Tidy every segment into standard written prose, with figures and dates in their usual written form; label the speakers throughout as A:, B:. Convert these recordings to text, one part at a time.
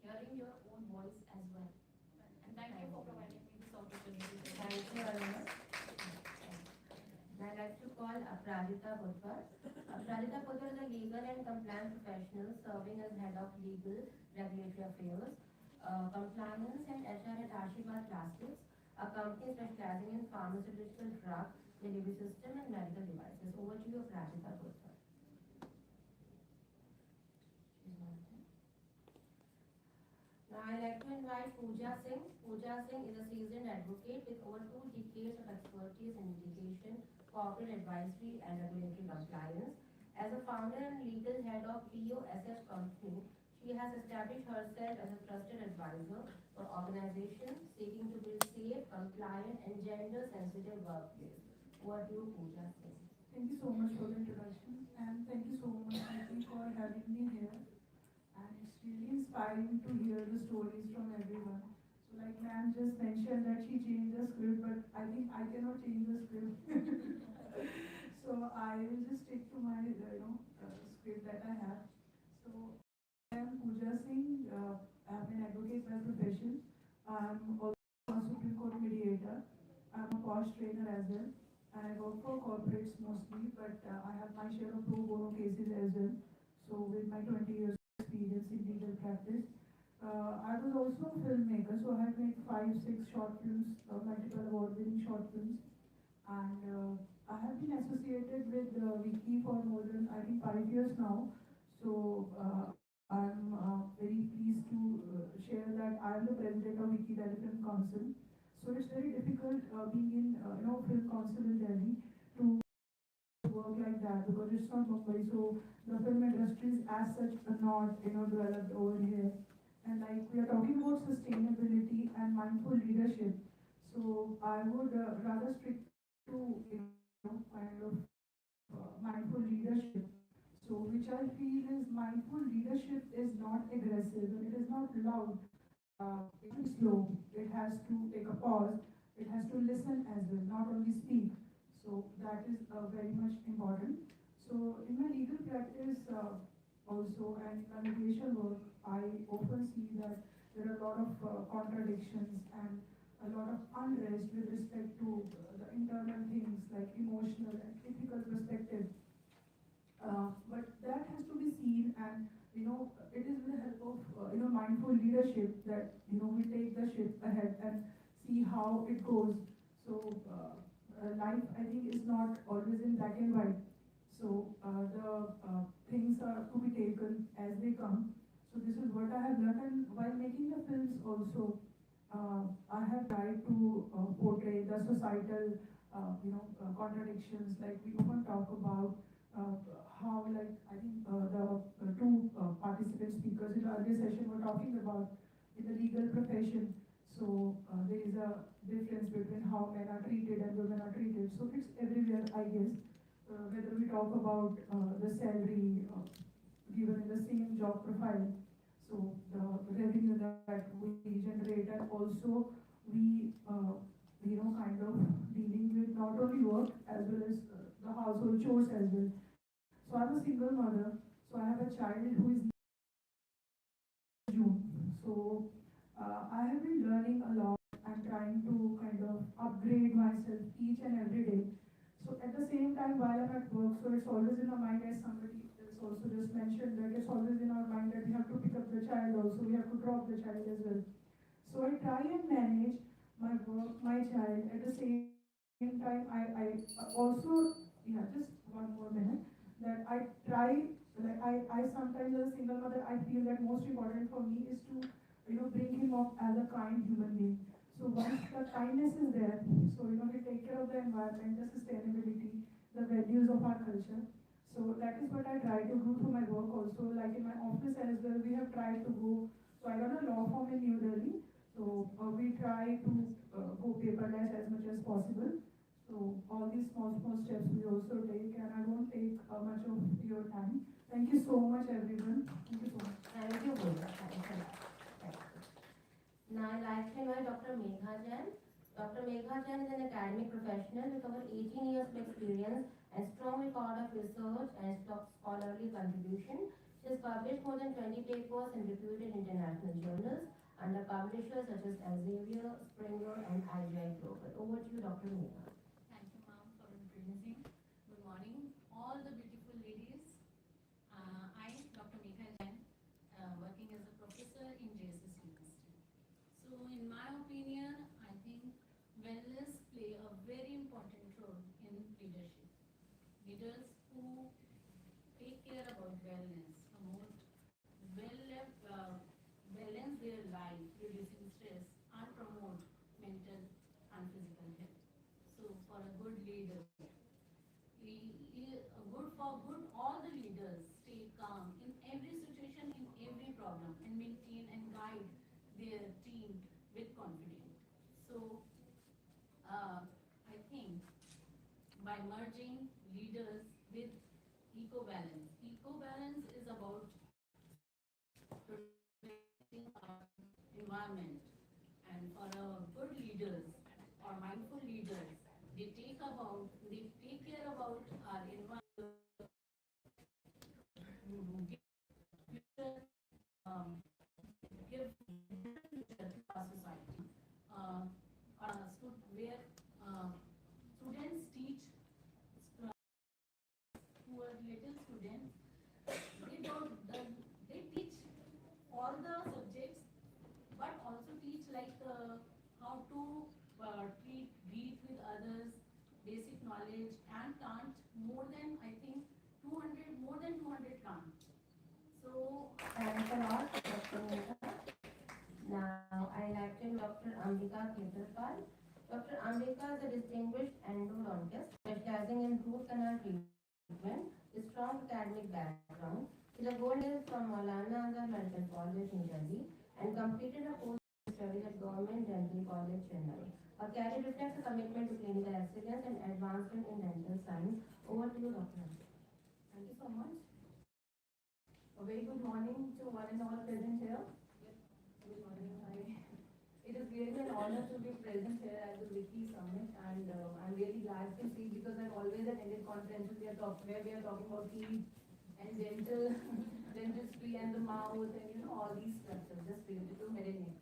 A: hearing your own voice as well. And thank you for providing me this opportunity.
B: Thank you very much. I'd like to call Aparajita Budhwar. Aparajita Budhwar is a legal and compliance professional serving as head of legal regulatory affairs, compliance and HR at Ashirwad Plastics, a company specializing in pharmaceutical drug delivery system and medical devices. Over to you, Aparajita Budhwar. Now I'd like to invite Pooja Singh. Pooja Singh is a seasoned advocate with over 2 decades of expertise in litigation, corporate advisory, and regulatory compliance. As a founder and legal head of Leo Asset Company, she has established herself as a trusted advisor for organizations seeking to build safe, compliant, and gender-sensitive workplace. Over to you, Pooja Singh.
C: Thank you so much for the introduction, and thank you so much, Vicky, for having me here. And it's really inspiring to hear the stories from everyone. So, like ma'am just mentioned that she changed the script, but I think I cannot change the script. So I will just stick to my script that I have. So I am Pooja Singh. I'm an advocate by profession. I'm also a Supreme Court mediator. I'm a POSH trainer as well. And I work for corporates mostly, but I have my share of pro bono cases as well. So with my 20 years experience in legal practice. I was also a filmmaker, so I have made 5-6 short films, multiple award-winning short films, and I have been associated with WICCI for more than I think 5 years now. So I'm very pleased to share that I am the president of WICCI Delhi Film Council. So it's very difficult being in film council in Delhi to work like that because it's not Mumbai. So the film industry is as such not developed over here. And like we are talking about sustainability and mindful leadership, so I would rather stick to kind of mindful leadership. So which I feel is mindful leadership is not aggressive and it is not loud. It is slow. It has to take a pause. It has to listen as well, not only speak. So that is very much important. So in my legal practice also and in my litigation work, I often see that there are a lot of contradictions and a lot of unrest with respect to the internal things like emotional and ethical perspective. But that has to be seen, and it is with the help of mindful leadership that we take the ship ahead and see how it goes. So life, I think, is not always in black and white. So the things are to be taken as they come. So this is what I have learned, and while making the films also, I have tried to portray the societal, contradictions. Like we often talk about how, like I think the two participant speakers in the earlier session were talking about in the legal profession. So there is a difference between how men are treated and women are treated. So it's everywhere, I guess. Whether we talk about the salary given in the same job profile, so the revenue that we generate, and also we, kind of dealing with not only work as well as the household chores as well. So I'm a single mother, so I have a child who is June. So I have been learning a lot and trying to kind of upgrade myself each and every day. So at the same time, while I'm at work, so it's always in our mind, as somebody else also just mentioned, that it's always in our mind that we have to pick up the child also, we have to drop the child as well. So I try and manage my work, my child. At the same time, I also, yeah, just one more minute, that I try, like I sometimes as a single mother, I feel that most important for me is to, bring him up as a kind human being. So once the kindness is there, so we take care of the environment, the sustainability, the values of our culture. So that is what I try to do through my work also. Like in my office as well, we have tried to go. So I run a law firm in New Delhi. So we try to go paperless as much as possible. So all these small steps we also take, and I won't take much of your time. Thank you so much, everyone. Thank you so much.
B: Thank you, Pooja. Thank you. Now I'd like to invite Dr. Megha Jain. Dr. Megha Jain is an academic professional with over 18 years of experience and strong record of research and scholarly contribution. She has published more than 20 papers in reputed international journals under publishers such as Elsevier, Springer, and IGI Global. Over to you, Dr. Meena.
A: Thank you, ma'am, for introducing. Good morning, all the beautiful ladies. I, Dr. Megha Jain, working as a professor in JSS University. So, in my opinion, I think wellness play a very important role in leadership. Leaders who take care about wellness, promote balance their life, reducing stress, and promote mental and physical health. So, for a good leader, all the leaders stay calm in every situation, in every problem, and maintain and guide their team with confidence. So, I think by merging leaders with eco-balance is about protecting our environment, and for good leaders or mindful leaders, they take care about our environment, future, give future to our society. Where students teach who are little students, they don't they teach all the subjects, but also teach like how to breathe with others, basic knowledge, and plant more than I think 200 plants. So
B: Thanks a lot, Dr. Meena. Now, I like to Dr. Ambika Ketarpal. Dr. Ambika is a distinguished endodontist specializing in root canal treatment with strong academic background. She is a gold medalist from Maulana Azhar Medical College, New Delhi, and completed a post studies at Government Dental College, Chennai. Her career reflects a commitment to clinical excellence and advancement in dental science. Over to you, Dr.
D: Thank you so much. A very good morning to one and all present here. Good morning. It is really an honor to be present here at the WICCI Summit, and I'm really glad to see, because I've always attended conferences where we are talking about teeth and dental dentistry and the mouth and all these structures, just related to head and neck.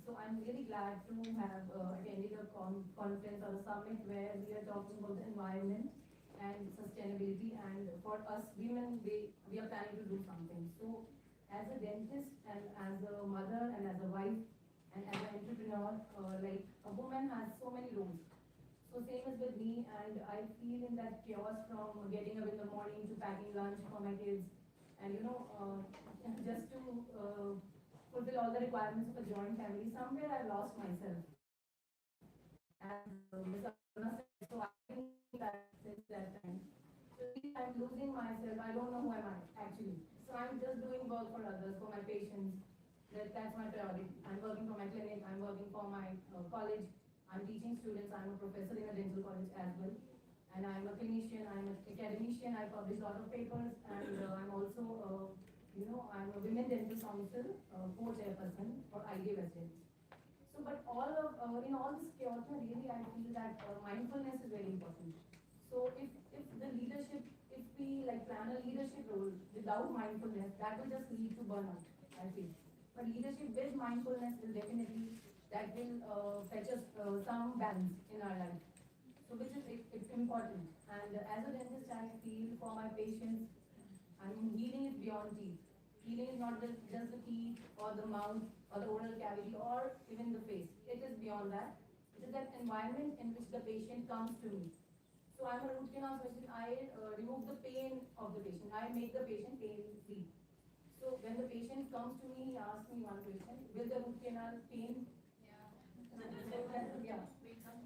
D: So I'm really glad to have attended a conference or a summit where we are talking about the environment and sustainability, and for us women, we are planning to do something. So as a dentist and as a mother and as a wife and as an entrepreneur, like a woman has so many roles. So same is with me, and I feel in that chaos from getting up in the morning to packing lunch for my kids, and just to fulfill all the requirements of a joint family. Somewhere I lost myself. As Ms. Aruna said, so I think that since that time. So I'm losing myself. I don't know who am I actually. So I'm just doing work for others, for my patients. That's my priority. I'm working for my clinic. I'm working for my college. I'm teaching students. I'm a professor in a dental college as well. And I'm a clinician. I'm an academician. I publish a lot of papers. And I'm also, I'm a Women Dental Council co-chairperson for IDA West End. So, but in all this chaos, really, I feel that mindfulness is very important. So, if the leadership, if we plan a leadership role without mindfulness, that will just lead to burnout, I feel. But leadership with mindfulness is definitely, that will fetch us some balance in our life. So, which is it's important. And as a dentist, I feel for my patients, healing is beyond teeth. Healing is not just the teeth or the mouth or the oral cavity or even the face. It is beyond that. It is that environment in which the patient comes to me. So I'm a root canal specialist. I remove the pain of the patient. I make the patient pain free. So when the patient comes to me, he asks me one question: will the root canal pain? Yeah.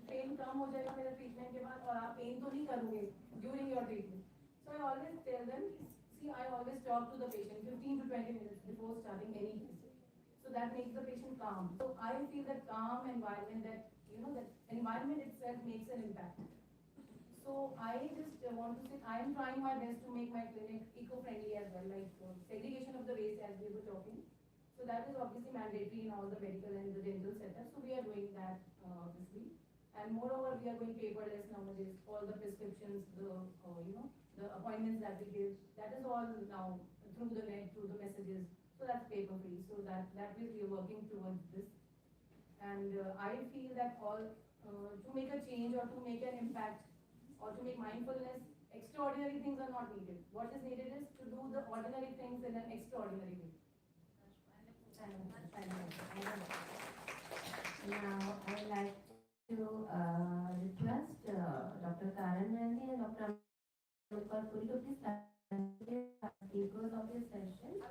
D: Pain कम हो जाएगा मेरा treatment के बाद, और आप pen तो नहीं करोगे during your treatment. So I always tell them, see, I always talk to the patient 15 to 20 minutes before starting any test. So that makes the patient calm. So I feel that calm environment, that environment itself makes an impact. So I just want to say, I am trying my best to make my clinic eco-friendly as well, like segregation of the waste as we were talking. So that is obviously mandatory in all the medical and the dental setup. So we are doing that obviously. And moreover, we are going paperless nowadays. All the prescriptions, the the appointments that we give, that is all now through the net, through the messages. So that's paper free. So that way we are working towards this. And I feel that to make a change or to make an impact or to make mindfulness, extraordinary things are not needed. What is needed is to do the ordinary things in an extraordinary way.
B: Now, I would like to request Dr. Karan Nandi and Dr. Amrita Puri to please stand as speakers of this session.